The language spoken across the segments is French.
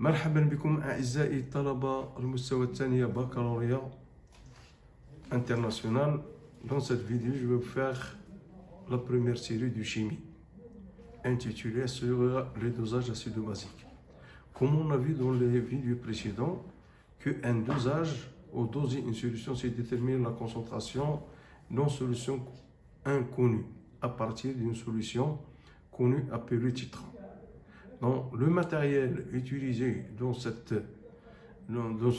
مرحبا بكم أعزائي الطلبة المستوى الثانية بكالوريا international. Dans cette vidéo, je vais vous faire la première série de chimie intitulée sur les dosages acido-basiques. Comme on a vu dans les vidéos précédentes, qu'un dosage ou doser une solution, c'est déterminer la concentration dans une solution inconnue à partir d'une solution connue appelée titrant. Donc, le matériel utilisé dans ce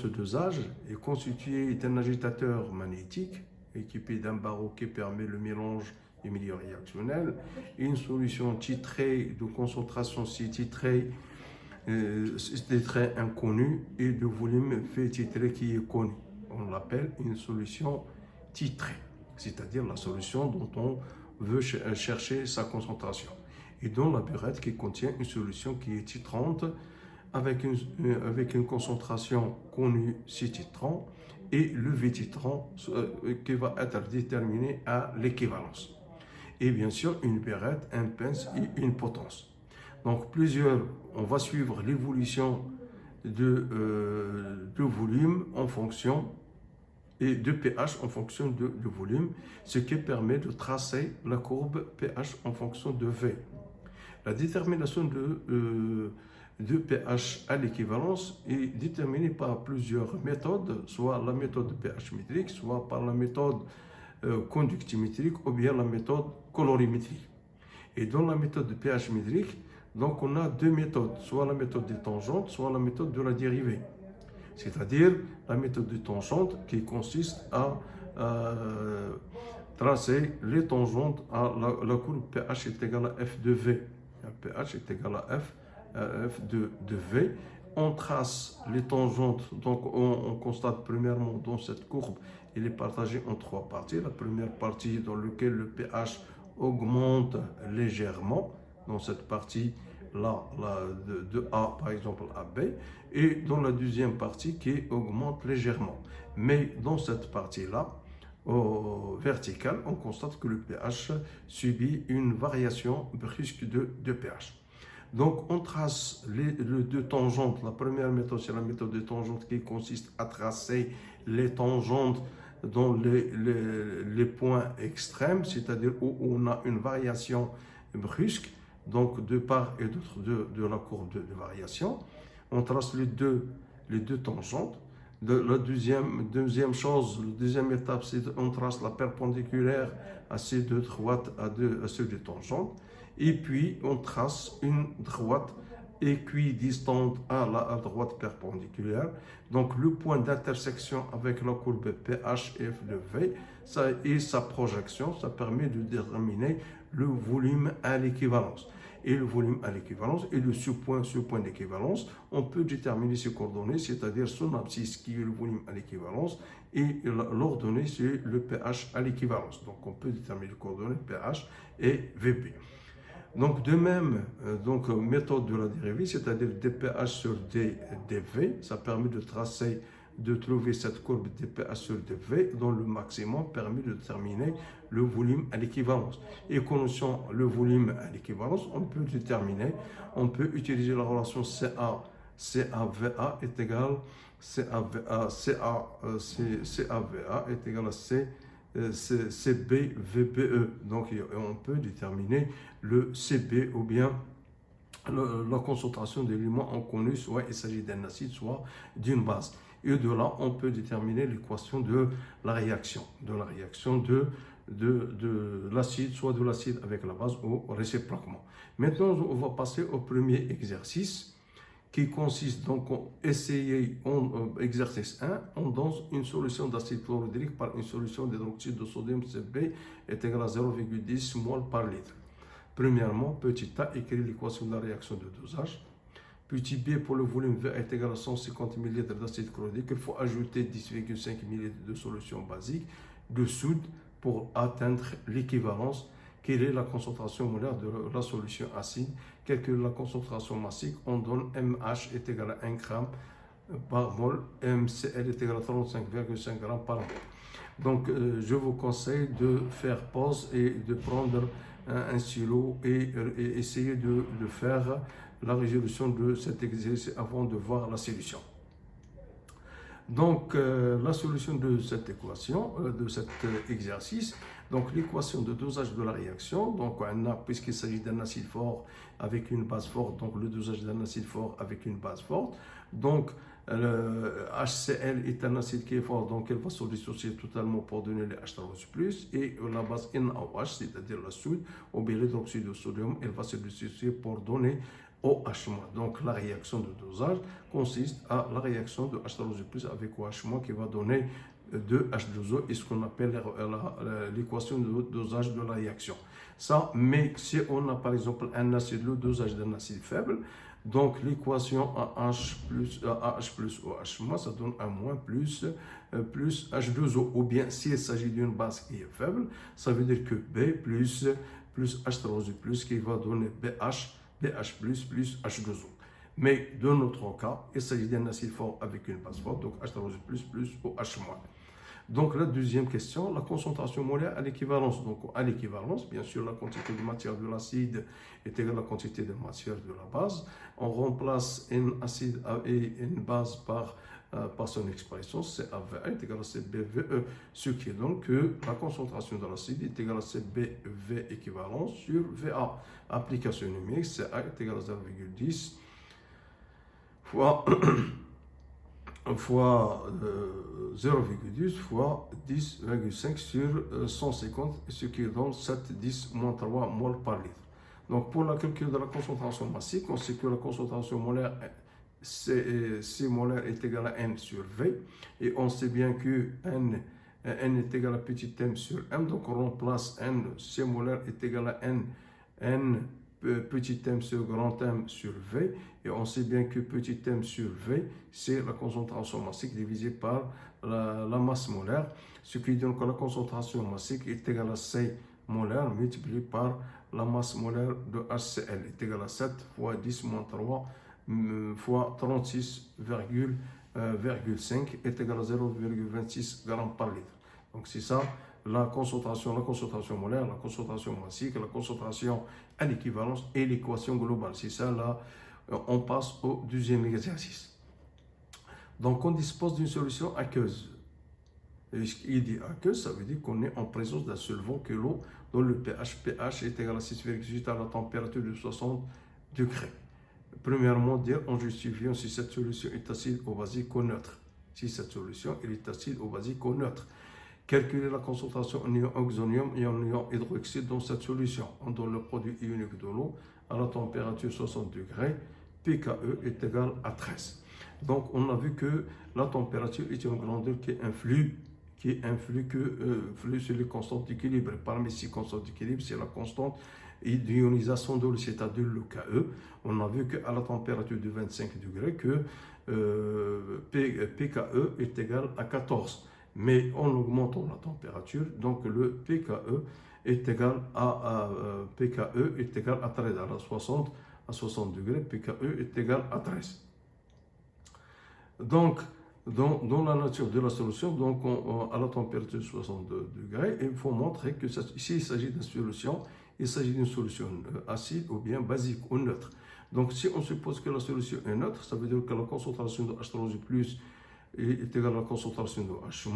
dosage est constitué d'un agitateur magnétique équipé d'un barreau qui permet le mélange des milieux réactionnels, une solution titrée de concentration titrée inconnue et de volume fait titré qui est connu. On l'appelle une solution titrée, c'est-à-dire la solution dont on veut chercher sa concentration. Et dans la burette qui contient une solution qui est titrante avec une concentration connue C titrant et le V titrant qui va être déterminé à l'équivalence. Et bien sûr une burette, un pince et une potence. Donc on va suivre l'évolution de volume en fonction et de pH en fonction de volume, ce qui permet de tracer la courbe pH en fonction de V. La détermination de pH à l'équivalence est déterminée par plusieurs méthodes, soit la méthode pH métrique, soit par la méthode conductimétrique ou bien la méthode colorimétrique. Et dans la méthode de pH métrique, donc on a deux méthodes, soit la méthode des tangentes, soit la méthode de la dérivée. C'est-à-dire la méthode de tangente qui consiste à tracer les tangentes à la courbe pH est égal à F de V. pH est égal à F de V. On trace les tangentes, donc on constate premièrement dans cette courbe, il est partagé en trois parties. La première partie dans laquelle le pH augmente légèrement, dans cette partie là, de A par exemple à B, et dans la deuxième partie qui augmente légèrement. Mais dans cette partie-là, verticale, on constate que le pH subit une variation brusque de pH. Donc on trace les deux tangentes. La première méthode, c'est la méthode de tangente qui consiste à tracer les tangentes dans les points extrêmes, c'est-à-dire où on a une variation brusque, donc de part et d'autre de la courbe de variation. On trace les deux tangentes. La deuxième étape, c'est qu'on trace la perpendiculaire à ces deux droites, à ces deux tangentes. Et puis, on trace une droite équidistante à la droite perpendiculaire. Donc, le point d'intersection avec la courbe PHF de V et sa projection, ça permet de déterminer le volume à l'équivalence. Et le volume à l'équivalence, et de ce point d'équivalence, on peut déterminer ses coordonnées, c'est-à-dire son abscisse qui est le volume à l'équivalence, et l'ordonnée, c'est le pH à l'équivalence. Donc, on peut déterminer les coordonnées pH et VP. Donc, de même, méthode de la dérivée, c'est-à-dire dPH sur dV, ça permet de trouver cette courbe dPH sur dV dont le maximum permet de déterminer le volume à l'équivalence. Et connaissant le volume à l'équivalence, on peut utiliser la relation CAVA est égal à CBVBE. Donc on peut déterminer le CB ou bien la concentration d'éléments inconnus, soit il s'agit d'un acide, soit d'une base. Et de là, on peut déterminer l'équation de la réaction, de l'acide, soit de l'acide avec la base ou réciproquement. Maintenant, on va passer au premier exercice qui consiste donc à essayer, exercice 1, on donne une solution d'acide chlorhydrique par une solution d'hydroxyde de sodium Cb est égal à 0,10 mol par litre. Premièrement, petit a, écrit l'équation de la réaction de dosage. Petit b, pour le volume V est égal à 150 ml d'acide chlorhydrique. Il faut ajouter 10,5 ml de solution basique de soude pour atteindre l'équivalence. Quelle est la concentration molaire de la solution acide? Quelle que la concentration massique? On donne MH est égal à 1 g par mol, MCl est égal à 35,5 g par mol. Donc, je vous conseille de faire pause et de prendre un stylo et essayer de faire la résolution de cet exercice avant de voir la solution. Donc, la solution de cette équation, de cet exercice, donc l'équation de dosage de la réaction, donc on a, puisqu'il s'agit d'un acide fort avec une base forte, donc le dosage d'un acide fort avec une base forte, donc le HCl est un acide qui est fort, donc elle va se dissocier totalement pour donner le H3+, et la base NaOH, c'est-à-dire la soude, ou bien l'hydroxyde de sodium, elle va se dissocier pour donner OH-. Donc la réaction de dosage consiste à la réaction de H3+ avec OH- qui va donner 2H2O et ce qu'on appelle l'équation de dosage de la réaction. Ça, mais si on a par exemple un acide, le dosage d'un acide faible, donc l'équation AH plus OH-, ça donne un moins plus H2O. Ou bien s'il s'agit d'une base qui est faible, ça veut dire que B plus H3O+, qui va donner BH plus H2O. Mais dans notre cas, il s'agit d'un acide fort avec une base forte, donc H3O+, plus OH-. Donc la deuxième question, la concentration molaire à l'équivalence. Donc à l'équivalence, bien sûr, la quantité de matière de l'acide est égale à la quantité de matière de la base. On remplace un acide et une base par son expression, CaVa est égal à CbVe, ce qui donne que la concentration de l'acide est égale à CbV équivalent sur Va. Application numérique, Ca est égal à 0,10 fois 0,10 fois 10,5 sur 150, ce qui donne 7,10 moins 3 mol par litre. Donc pour le calcul de la concentration massique, on sait que la concentration molaire C molaire est égal à N sur V, et on sait bien que N est égal à petit m sur M, donc on remplace N, C molaire est égal à N petit m sur grand M sur V, et on sait bien que petit m sur V, c'est la concentration massique divisée par la masse molaire, ce qui donne que la concentration massique est égale à C molaire multiplié par la masse molaire de HCl, est égale à 7 fois 10 moins 3 fois 36,5 est égal à 0,26 g par litre. Donc c'est ça la concentration molaire, la concentration massique, la concentration à l'équivalence et l'équation globale. C'est ça, là, on passe au deuxième exercice. Donc on dispose d'une solution aqueuse. Et ce qui dit aqueuse, ça veut dire qu'on est en présence d'un solvant que l'eau, dont le pH est égal à 6,8 à la température de 60 degrés. Premièrement, on justifie si cette solution est acide ou basique ou neutre. Si cette solution est acide ou basique ou neutre. Calculer la concentration en ion oxonium et en ion hydroxyde dans cette solution. On donne le produit ionique de l'eau à la température 60 degrés, pKe est égal à 13. Donc on a vu que la température est une grandeur qui influe sur les constantes d'équilibre. Parmi ces constantes d'équilibre, c'est la constante d'ionisation de l'eau, c'est-à-dire le Ke. On a vu qu'à la température de 25 degrés, que pKe est égal à 14. Mais en augmentant la température, donc le pKe est égal à 13. À 60 degrés, pKe est égal à 13. Donc, dans la nature de la solution, donc à la température de 62 degrés, il faut montrer que s'il s'agit d'une solution, il s'agit d'une solution acide ou bien basique ou neutre. Donc, si on suppose que la solution est neutre, ça veut dire que la concentration de H3O+ est égale à la concentration de H-.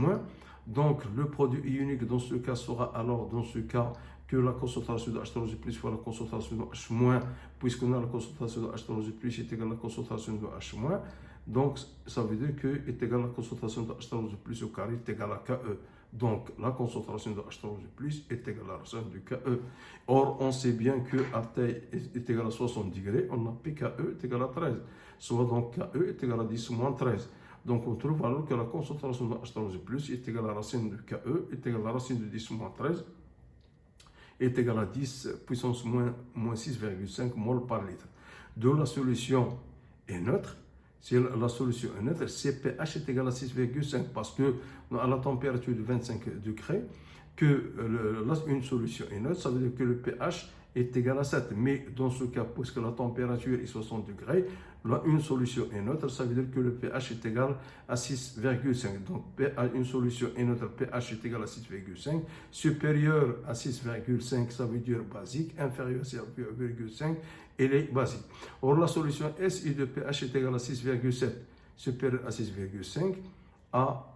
Donc, le produit ionique dans ce cas sera alors, dans ce cas, que la concentration de H3O+ fois la concentration de H-, puisqu'on a la concentration de H3O+ est égale à la concentration de H-. Donc, ça veut dire que est égal à la concentration de H3O+ au carré est égal à Ke. Donc, la concentration de H3O+ est égale à la racine du Ke. Or, on sait bien que à T est égal à 60 degrés, on a pKe est égal à 13. Soit donc Ke est égal à 10 moins 13. Donc, on trouve alors que la concentration de H3O+ est égale à la racine de Ke, est égale à la racine de 10 moins 13, est égale à 10 puissance moins 6,5 mol par litre. De la solution est neutre. Si la solution est neutre, CpH est égal à 6,5 parce que à la température de 25 degrés, une solution est neutre, ça veut dire que le pH est égale à 7. Mais dans ce cas, puisque la température est 60 degrés, là, une solution est neutre, ça veut dire que le pH est égal à 6,5. Donc, une solution est neutre, pH est égal à 6,5. Supérieur à 6,5, ça veut dire basique. Inférieur à 6,5, elle est basique. Or, la solution SI de pH est égale à 6,7, supérieur à 6,5, à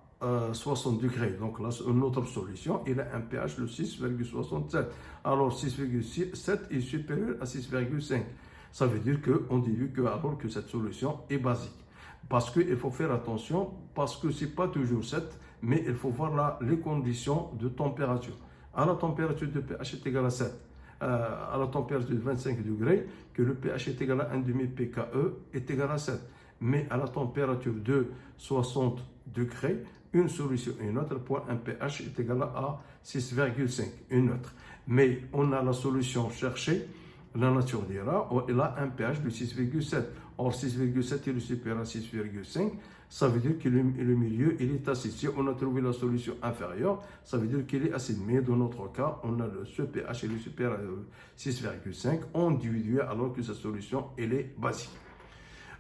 60 degrés. Donc, là, une autre solution, il a un pH de 6,67. Alors, 6,7 est supérieur à 6,5. Ça veut dire qu'on déduit alors que cette solution est basique. Parce qu'il faut faire attention, parce que ce n'est pas toujours 7, mais il faut voir les conditions de température. À la température de pH est égale à 7, à la température de 25 degrés, que le pH est égal à 1,5 pKe est égal à 7. Mais à la température de 60 degrés, une solution est neutre pour un pH est égal à 6,5, une neutre. Mais on a la solution cherchée, la nature dira, elle a un pH de 6,7. Or, 6,7 est supérieur à 6,5, ça veut dire que le milieu il est acide. Si on a trouvé la solution inférieure, ça veut dire qu'il est acide. Mais dans notre cas, on a ce pH il est supérieur à 6,5, on déduit alors que cette solution elle est basique.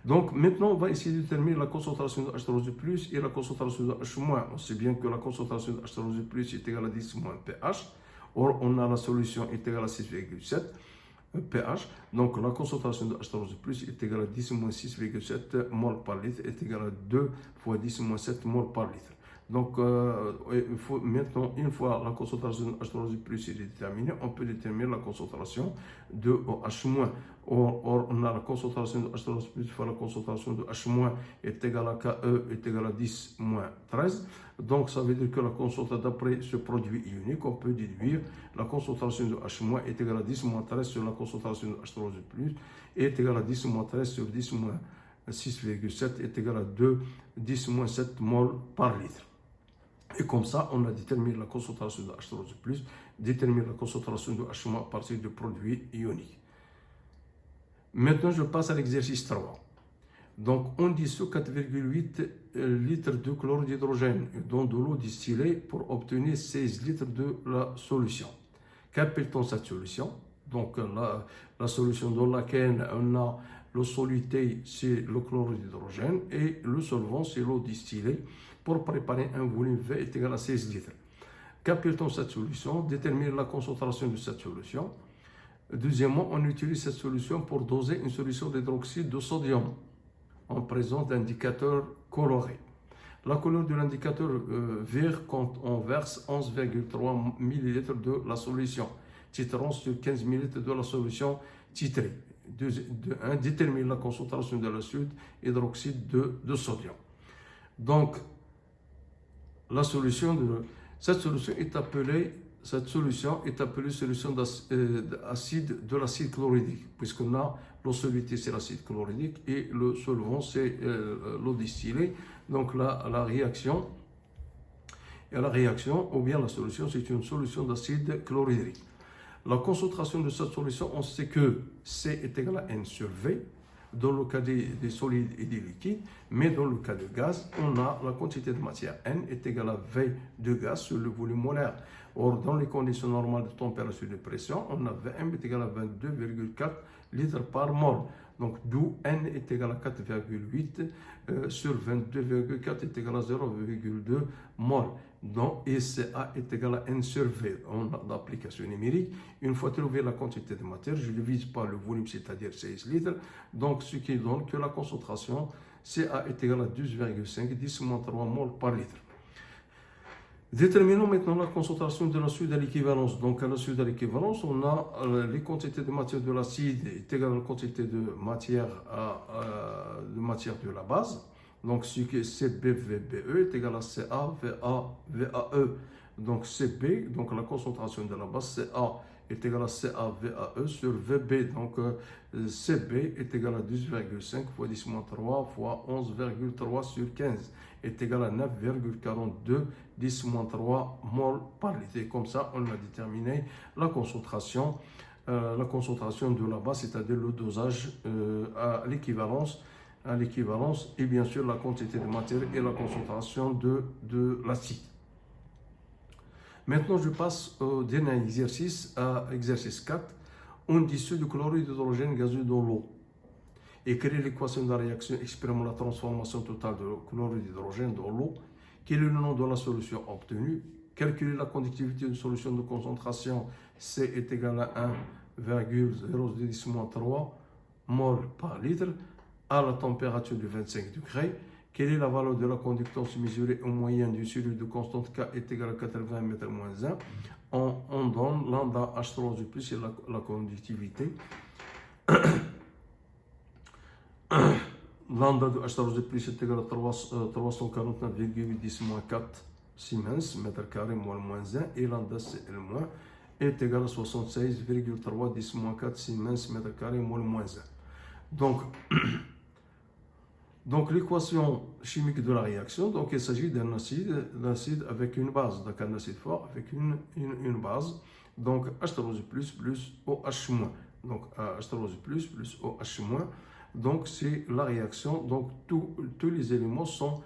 Donc maintenant, on va essayer de déterminer la concentration de H3O+ et la concentration de H-. On sait bien que la concentration de H3O+ est égale à 10 moins pH. Or, on a la solution est égale à 6,7 pH. Donc la concentration de H3O+ est égale à 10 moins 6,7 mol par litre est égale à 2 fois 10 moins 7 mol par litre. Donc, il faut maintenant, une fois la concentration de H3O+ est déterminée, on peut déterminer la concentration de H-. Or, on a la concentration de H3O+ fois la concentration de H- est égale à KE est égale à 10 moins 13. Donc, ça veut dire que la concentration, d'après ce produit ionique, on peut déduire la concentration de H- est égale à 10 moins 13 sur la concentration de H3O+ est égale à 10 moins 13 sur 10 moins 6,7 est égal à 2, 10 moins 7 mol par litre. Et comme ça, on a déterminé la concentration de H3O+, déterminé la concentration de H- à partir de produits ioniques. Maintenant, je passe à l'exercice 3. Donc, on dissout 4,8 litres de chlorure d'hydrogène dans de l'eau distillée pour obtenir 16 litres de la solution. Qu'appelle-t-on cette solution? Donc, la solution dans laquelle on a l'eau solutée, c'est le chlorure d'hydrogène et le solvant, c'est l'eau distillée. Pour préparer un volume V est égal à 16 litres. Qu'appelle-t-on cette solution? Déterminer la concentration de cette solution. Deuxièmement, on utilise cette solution pour doser une solution d'hydroxyde de sodium en présence d'indicateurs colorés. La couleur de l'indicateur vert quand on verse 11,3 ml de la solution, titrant sur 15 ml de la solution titrée. Déterminer la concentration de l'acide hydroxyde de sodium. Donc, cette solution est appelée solution d'acide de l'acide chlorhydrique, puisqu'on a l'eau solutée, c'est l'acide chlorhydrique, et le solvant, c'est l'eau distillée. Donc la réaction, ou bien la solution, c'est une solution d'acide chlorhydrique. La concentration de cette solution, on sait que C est égal à N sur V, dans le cas des solides et des liquides, mais dans le cas de gaz, on a la quantité de matière N est égale à V de gaz sur le volume molaire. Or, dans les conditions normales de température et de pression, on a Vm est égal à 22,4 litres par mol. Donc, d'où N est égal à 4,8 sur 22,4 est égal à 0,2 mol. Donc, ECA est égal à N sur V. On a l'application numérique. Une fois trouvé la quantité de matière, je divise par le volume, c'est-à-dire 16 litres. Donc, ce qui donne que la concentration CA est égal à 12,5, 10 moins 3 mol par litre. Déterminons maintenant la concentration de l'acide à l'équivalence. Donc, à l'acide à l'équivalence, on a les quantités de matière de l'acide est égale à la quantité de matière de la base. Donc, ce qui est CbVBE est égal à CaVaVaE. Donc, Cb, donc la concentration de la base, Ca est égal à CaVaE sur Vb. Donc, Cb est égal à 12,5 fois 10 moins 3 fois 11,3 sur 15 est égal à 9,42 10 moins 3 mol par litre. Et comme ça, on a déterminé la concentration de la base, c'est-à-dire le dosage à l'équivalence et bien sûr la quantité de matière et la concentration de l'acide. Maintenant, je passe au dernier exercice, à exercice 4. on dissout du chlorure d'hydrogène gazeux dans l'eau. Et quelle est l'équation de la réaction exprimant la transformation totale de chlorure d'hydrogène dans l'eau? Quel est le nom de la solution obtenue? Calculer la conductivité d'une solution de concentration C est égal à 1,010-3 mol par litre à la température de 25 degrés. Quelle est la valeur de la conductance mesurée en moyenne du solide de constante K est égal à 80 m moins 1? On donne lambda H3 plus et la conductivité. Lambda de H3 plus est égal à 349,10 moins 4 Siemens mètre carré moins 1 et lambda CL moins est égal à 76,3 10 moins 4 Siemens mètre carré moins 1. Donc l'équation chimique de la réaction, donc il s'agit d'un acide avec une base, donc un acide fort avec une base, donc H3 plus OH moins, donc H3 plus OH moins, donc c'est la réaction, donc tous les éléments sont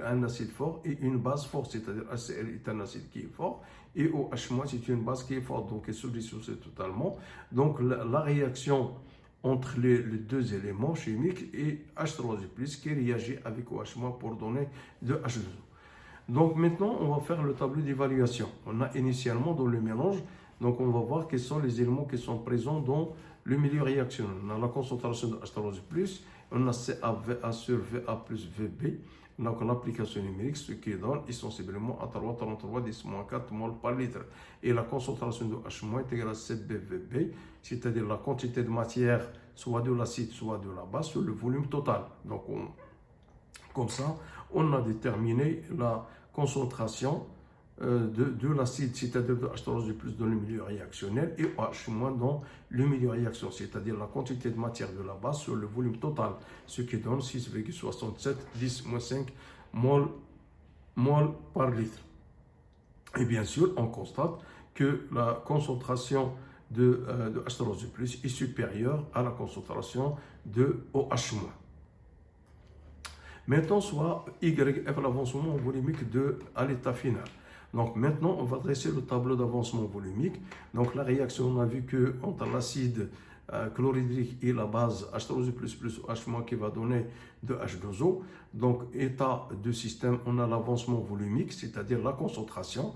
un acide fort et une base forte, c'est-à-dire HCl est un acide qui est fort et OH- c'est une base qui est forte, donc elle se dissocie totalement. Donc la réaction entre les deux éléments chimiques et H3+ qui réagit avec OH- pour donner de H2O. Donc maintenant, on va faire le tableau d'évaluation. On a initialement dans le mélange, donc on va voir quels sont les éléments qui sont présents dans le milieu réactionnel. On a la concentration de H3+, on a CaVa sur Va plus Vb, donc l'application numérique, ce qui donne sensiblement à 3,33 10-4 mol par litre. Et la concentration de H- est égale à 7BVb, c'est-à-dire la quantité de matière, soit de l'acide, soit de la base, sur le volume total. Donc comme ça, on a déterminé la concentration de l'acide, c'est-à-dire de H3+ dans le milieu réactionnel et OH- dans le milieu réaction, c'est-à-dire la quantité de matière de la base sur le volume total, ce qui donne 6,67 10-5 mol par litre. Et bien sûr, on constate que la concentration de H3+ est supérieure à la concentration de OH-. Maintenant, soit YF, l'avancement volumique à l'état final. Donc maintenant, on va dresser le tableau d'avancement volumique. Donc la réaction, on a vu que entre l'acide chlorhydrique et la base H3+ plus OH- qui va donner de H2O. Donc état de système, on a l'avancement volumique, c'est-à-dire la concentration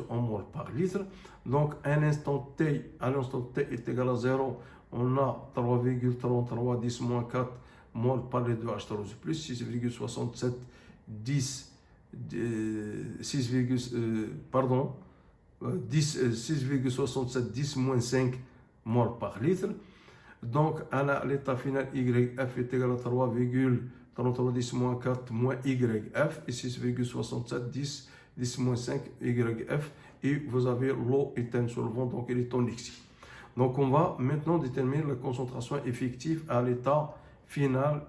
en mol par litre. Donc à l'instant T est égal à 0, on a 3,33 10-4 mol par litre de H3+, 6,67 10 6,67 10-5 mol par litre. Donc à l'état final, YF est égal à 3,33 10-4 moins YF et 6,67 10-5 YF. Et vous avez l'eau est un solvant, donc elle est en liquide. Donc on va maintenant déterminer la concentration effective à l'état final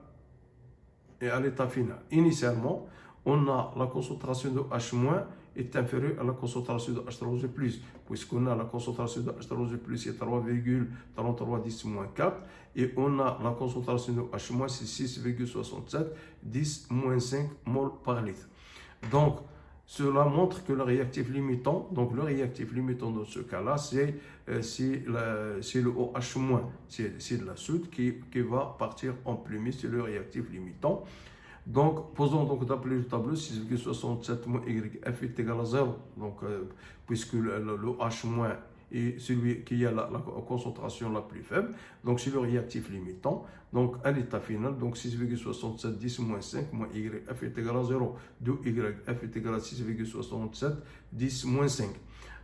et à l'état final. Initialement, on a la concentration de H- est inférieure à la concentration de H3+, puisqu'on a la concentration de H3+ c'est 3,33 10-4 et on a la concentration de H- c'est 6,67 10-5 mol par litre. Donc, cela montre que le réactif limitant, donc le réactif limitant dans ce cas-là, c'est le OH-, c'est de la soude qui va partir en premier, c'est le réactif limitant. Donc, posons donc d'appeler le tableau 6,67 moins YF est égal à 0. Donc, puisque le H- est celui qui a la concentration la plus faible, donc c'est le réactif limitant. Donc, à l'état final, donc 6,67 10-5 moins YF est égal à 0. D'où YF est égal à 6,67 10-5.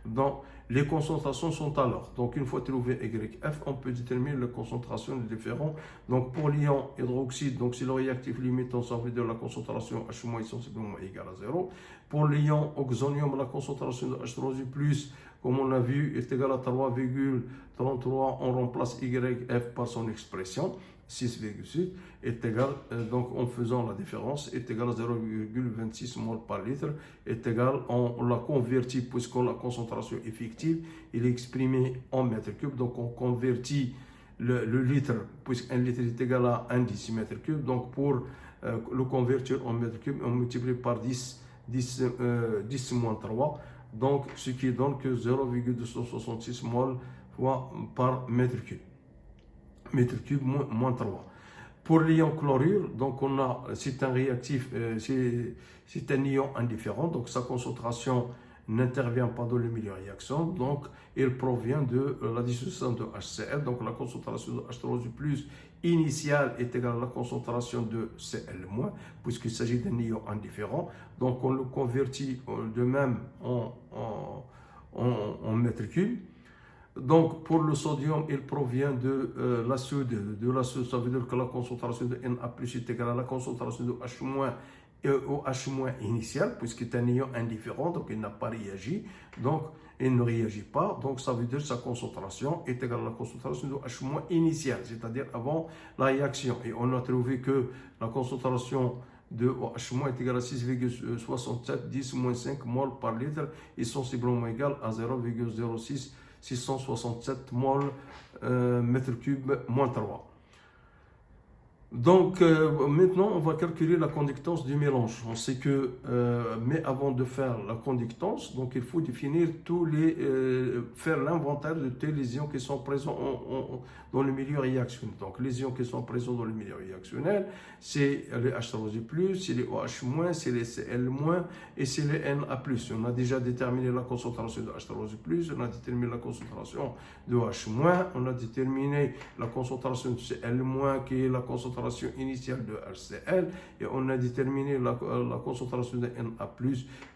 Donc, les concentrations sont alors. Donc, une fois trouvé YF, on peut déterminer la concentration des différents. Donc, pour l'ion hydroxyde, donc c'est le réactif limitant, ça veut dire la concentration H- est sensiblement égale à 0. Pour l'ion oxonium, la concentration de H3+, comme on l'a vu, est égale à 3,33. On remplace YF par son expression. 6,6 est égal, donc en faisant la différence, est égal à 0,26 mol par litre, est égal, on la convertit, puisque la concentration effective, il est exprimé en mètres cubes, donc on convertit le litre, puisqu'un litre est égal à 1 décimètre cube, donc pour le convertir en mètres cubes, on multiplie par 10 moins 3, donc ce qui donne que 0,266 mol par mètre cube. Mètre cube moins 3. Pour l'ion chlorure, donc c'est un réactif, c'est un ion indifférent, donc sa concentration n'intervient pas dans le milieu de réaction, donc il provient de la dissociation de HCl, donc la concentration de H3O+ initiale est égale à la concentration de Cl-, puisqu'il s'agit d'un ion indifférent, donc on le convertit de même en mètre cube. Donc, pour le sodium, il provient de l'acide. De l'acide, ça veut dire que la concentration de Na+ est égale à la concentration de H- et au H- initial, puisqu'il est un ion indifférent, donc il n'a pas réagi. Donc, il ne réagit pas. Donc, ça veut dire que sa concentration est égale à la concentration de H- initial, c'est-à-dire avant la réaction. Et on a trouvé que la concentration de H- est égale à 6,67 10-5 mol par litre et sensiblement égale à 0,0667 mol mètre cube moins 3. Donc maintenant, on va calculer la conductance du mélange. On sait que, mais avant de faire la conductance, donc il faut définir faire l'inventaire de tous les ions qui sont présents dans le milieu réactionnel. Donc les ions qui sont présents dans le milieu réactionnel, c'est les H3O+, c'est les OH-, c'est les Cl- et c'est les Na+. On a déjà déterminé la concentration de H3O+, on a déterminé la concentration de OH-, on a déterminé la concentration de Cl- qui est la concentration initiale de HCl, et on a déterminé la concentration de Na+,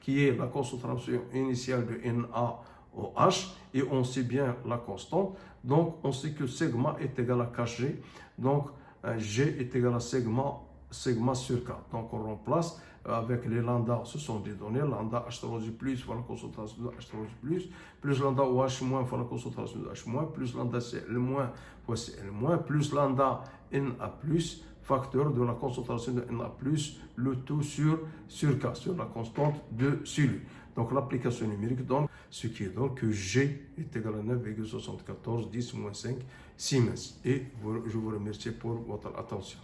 qui est la concentration initiale de NaOH, et on sait bien la constante. Donc on sait que sigma est égal à Kg, donc G est égal à sigma sur K. Donc on remplace avec les lambda, ce sont des données, lambda H3O+ fois la concentration de H3O+, plus lambda OH- fois la concentration de H-, plus lambda Cl- fois Cl-, plus lambda Na+, facteur de la concentration de Na+, le tout sur K, sur la constante de celui. Donc l'application numérique donne ce qui est donc que G est égal à 9,74 10-5 Siemens. Et je vous remercie pour votre attention.